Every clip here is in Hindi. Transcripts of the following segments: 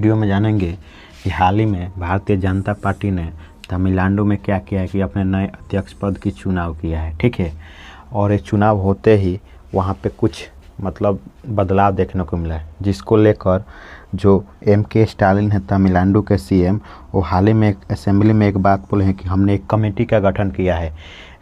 वीडियो में जानेंगे कि हाल ही में भारतीय जनता पार्टी ने तमिलनाडु में क्या किया है कि अपने नए अध्यक्ष पद की चुनाव किया है, ठीक है। और ये चुनाव होते ही वहाँ पे कुछ मतलब बदलाव देखने को मिला है, जिसको लेकर जो M.K. स्टालिन है तमिलनाडु के CM, वो हाल ही में एक असेंबली में एक बात बोले हैं कि हमने एक कमेटी का गठन किया है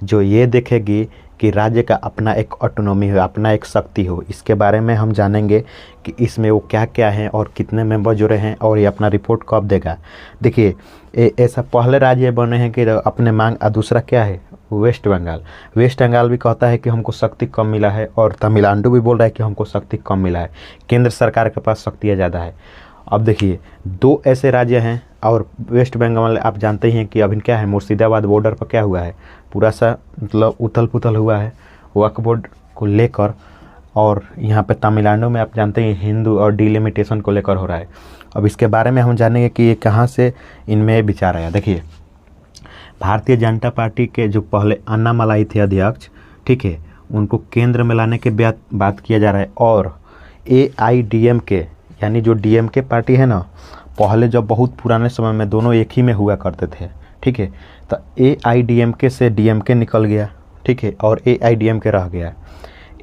जो ये देखेगी कि राज्य का अपना एक ऑटोनॉमी हो, अपना एक शक्ति हो। इसके बारे में हम जानेंगे कि इसमें वो क्या क्या है और कितने मेंबर जुड़े हैं और ये अपना रिपोर्ट कब देगा। देखिए ऐसा पहले राज्य बने हैं कि अपने मांग, दूसरा क्या है वेस्ट बंगाल भी कहता है कि हमको शक्ति कम मिला है और तमिलनाडु भी बोल रहा है कि हमको शक्ति कम मिला है, केंद्र सरकार के पास शक्तियाँ ज़्यादा है। अब देखिए दो ऐसे राज्य हैं और वेस्ट बंगाल आप जानते ही हैं कि अभी क्या है, मुर्शिदाबाद बॉर्डर पर क्या हुआ है, पूरा सा मतलब उथल पुथल हुआ है वक्फ बोर्ड को लेकर। और यहाँ पे तमिलनाडु में आप जानते हैं हिंदू और डिलिमिटेशन को लेकर हो रहा है। अब इसके बारे में हम जानेंगे कि ये कहाँ से इनमें विचार आया। देखिए भारतीय जनता पार्टी के जो पहले अन्नामलाई थे अध्यक्ष, ठीक है, उनको केंद्र में लाने के बात किया जा रहा है। और AIDMK यानी जो DMK पार्टी है ना, पहले जब बहुत पुराने समय में दोनों एक ही में हुआ करते थे, ठीक है, तो AIDMK से DMK निकल गया, ठीक है, और AIDMK रह गया।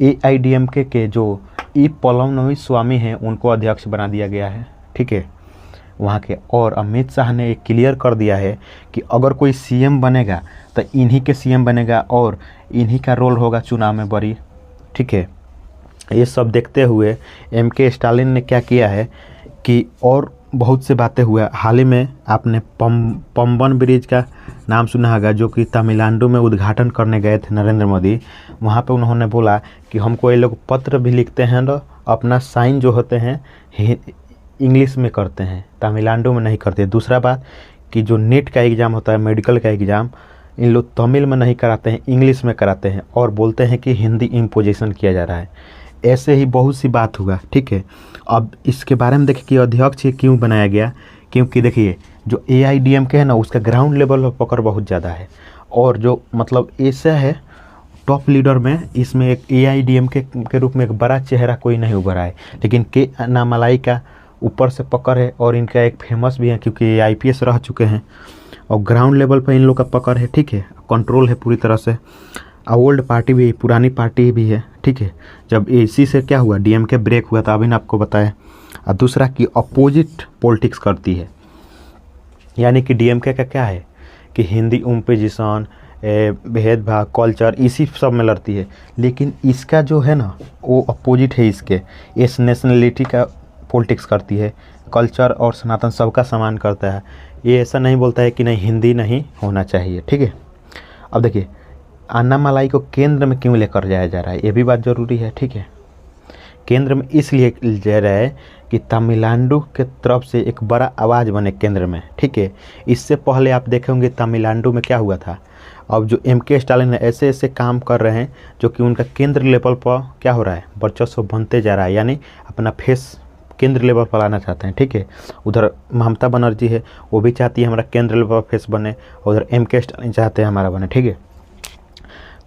AIDMK के जो E पलमनवी स्वामी हैं उनको अध्यक्ष बना दिया गया है, ठीक है, वहाँ के। और अमित शाह ने एक क्लियर कर दिया है कि अगर कोई CM बनेगा तो इन्हीं के CM बनेगा और इन्हीं का रोल होगा चुनाव में बड़ी, ठीक है। ये सब देखते हुए M.K. स्टालिन ने क्या किया है कि और बहुत से बातें हुआ। हाल ही में आपने पम्बन ब्रिज का नाम सुना होगा, जो कि तमिलनाडु में उद्घाटन करने गए थे नरेंद्र मोदी। वहाँ पे उन्होंने बोला कि हमको ये लोग पत्र भी लिखते हैं तो अपना साइन जो होते हैं इंग्लिश में करते हैं, तमिलनाडु में नहीं करते। दूसरा बात कि जो नेट का एग्ज़ाम होता है, मेडिकल का एग्ज़ाम, इन लोग तमिल में नहीं कराते हैं, इंग्लिश में कराते हैं और बोलते हैं कि हिंदी इम्पोजिशन किया जा रहा है। ऐसे ही बहुत सी बात हुआ, ठीक है। अब इसके बारे में देखिए कि अध्यक्ष क्यों बनाया गया, क्योंकि देखिए जो AIDMK है ना, उसका ग्राउंड लेवल पर पकड़ बहुत ज़्यादा है। और जो मतलब ऐसा है टॉप लीडर में, इसमें एक AIDMK के रूप में एक बड़ा चेहरा कोई नहीं उभरा है, लेकिन K अन्नामलाई का ऊपर से पकड़ है और इनका एक फेमस भी है क्योंकि ये IPS रह चुके हैं और ग्राउंड लेवल पर इन लोग का पकड़ है, ठीक है, कंट्रोल है पूरी तरह से। ओल्ड पार्टी भी, पुरानी पार्टी भी है, ठीक है। जब इसी से क्या हुआ, DMK ब्रेक हुआ था, अभी ने आपको बताया। और दूसरा कि अपोजिट पॉलिटिक्स करती है, यानी कि DMK का क्या है कि हिंदी इम्पोजिशन, भेदभाव, कल्चर, इसी सब में लड़ती है। लेकिन इसका जो है ना वो अपोजिट है, इसके इस नेशनलिटी का पॉलिटिक्स करती है, कल्चर और सनातन सबका सम्मान करता है। ये ऐसा नहीं बोलता है कि नहीं हिंदी नहीं होना चाहिए, ठीक है। अब देखिए अन्नामलाई को केंद्र में क्यों लेकर जाया जा रहा है, ये भी बात ज़रूरी है, ठीक है। केंद्र में इसलिए जा रहा है कि तमिलनाडु के तरफ से एक बड़ा आवाज़ बने केंद्र में, ठीक है। इससे पहले आप देखे होंगे तमिलनाडु में क्या हुआ था। अब जो M.K. स्टालिन ऐसे ऐसे काम कर रहे हैं जो कि उनका केंद्र लेवल पर क्या हो रहा है, वर्चस्व बनते जा रहा है, यानी अपना फेस केंद्र लेवल पर लाना चाहते हैं, ठीक है। उधर ममता बनर्जी है, वो भी चाहती है हमारा केंद्र लेवल पर फेस बने, उधर M.K. स्टालिन चाहते हैं हमारा बने, ठीक है।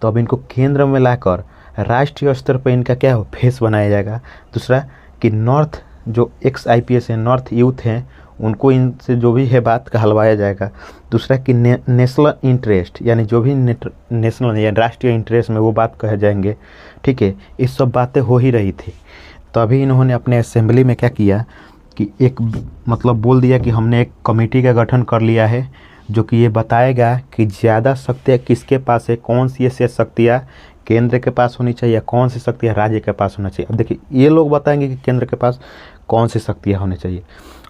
तो अब इनको केंद्र में लाकर राष्ट्रीय स्तर पर इनका क्या हो, फेस बनाया जाएगा। दूसरा कि नॉर्थ जो ex-IPS है, नॉर्थ यूथ हैं, उनको इनसे जो भी है बात का हलवाया जाएगा। दूसरा कि नेशनल इंटरेस्ट, यानी जो भी नेशनल या राष्ट्रीय इंटरेस्ट में वो बात कहे जाएंगे, ठीक है। इस सब बातें हो ही रही थी। तो अभी इन्होंने अपने असेंबली में क्या किया कि एक मतलब बोल दिया कि हमने एक कमेटी का गठन कर लिया है जो कि ये बताएगा कि ज़्यादा शक्तियाँ किसके पास है, कौन सी ऐसी शक्तियाँ केंद्र के पास होनी चाहिए, कौन सी शक्तियाँ राज्य के पास होना चाहिए। अब देखिए ये लोग बताएंगे कि केंद्र के पास कौन सी शक्तियाँ होनी चाहिए।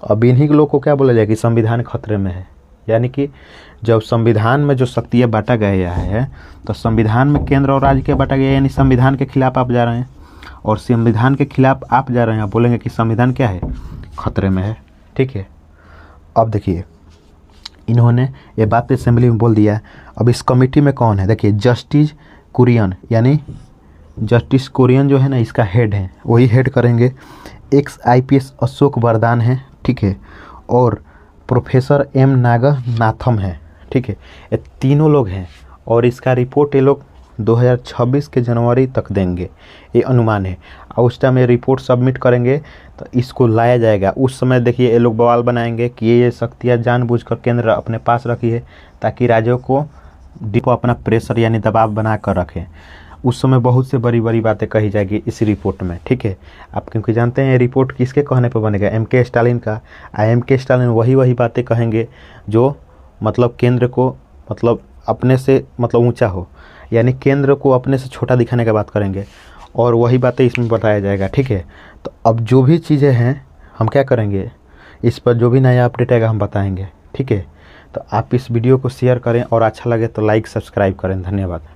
अब इन्हीं लोग को क्या बोला जाए कि संविधान खतरे में है, यानी कि जब संविधान में जो शक्तियाँ बांटा गया है तो संविधान में केंद्र और राज्य के बांटा गया, यानी संविधान के खिलाफ आप जा रहे हैं और संविधान के खिलाफ आप जा रहे हैं, आप बोलेंगे कि संविधान क्या है, खतरे में है, ठीक है। अब देखिए इन्होंने ये बात असेंबली में बोल दिया। अब इस कमेटी में कौन है, देखिए जस्टिस कुरियन, यानी जस्टिस कुरियन जो है ना इसका हेड है, वही हेड करेंगे। ex-IPS अशोक वरदान है, ठीक है, और प्रोफेसर M नागनाथम है, ठीक है। ये तीनों लोग हैं और इसका रिपोर्ट ये लोग 2026 के जनवरी तक देंगे, ये अनुमान है। और उस टाइम ये रिपोर्ट सबमिट करेंगे तो इसको लाया जाएगा। उस समय देखिए ये लोग बवाल बनाएंगे कि ये शक्तियाँ जानबूझकर केंद्र अपने पास रखी है ताकि राज्यों को डिपो अपना प्रेशर यानी दबाव बना कर रखें। उस समय बहुत से बड़ी बड़ी बातें कही जाएगी इस रिपोर्ट में, ठीक है। आप क्योंकि जानते हैं ये रिपोर्ट किसके कहने पर बनेगा, MK स्टालिन का। MK स्टालिन वही बातें कहेंगे जो मतलब केंद्र को मतलब अपने से मतलब ऊंचा हो, यानी केंद्र को अपने से छोटा दिखाने की बात करेंगे, और वही बातें इसमें बताया जाएगा, ठीक है। तो अब जो भी चीज़ें हैं हम क्या करेंगे, इस पर जो भी नया अपडेट आएगा हम बताएंगे, ठीक है। तो आप इस वीडियो को शेयर करें और अच्छा लगे तो लाइक सब्सक्राइब करें। धन्यवाद।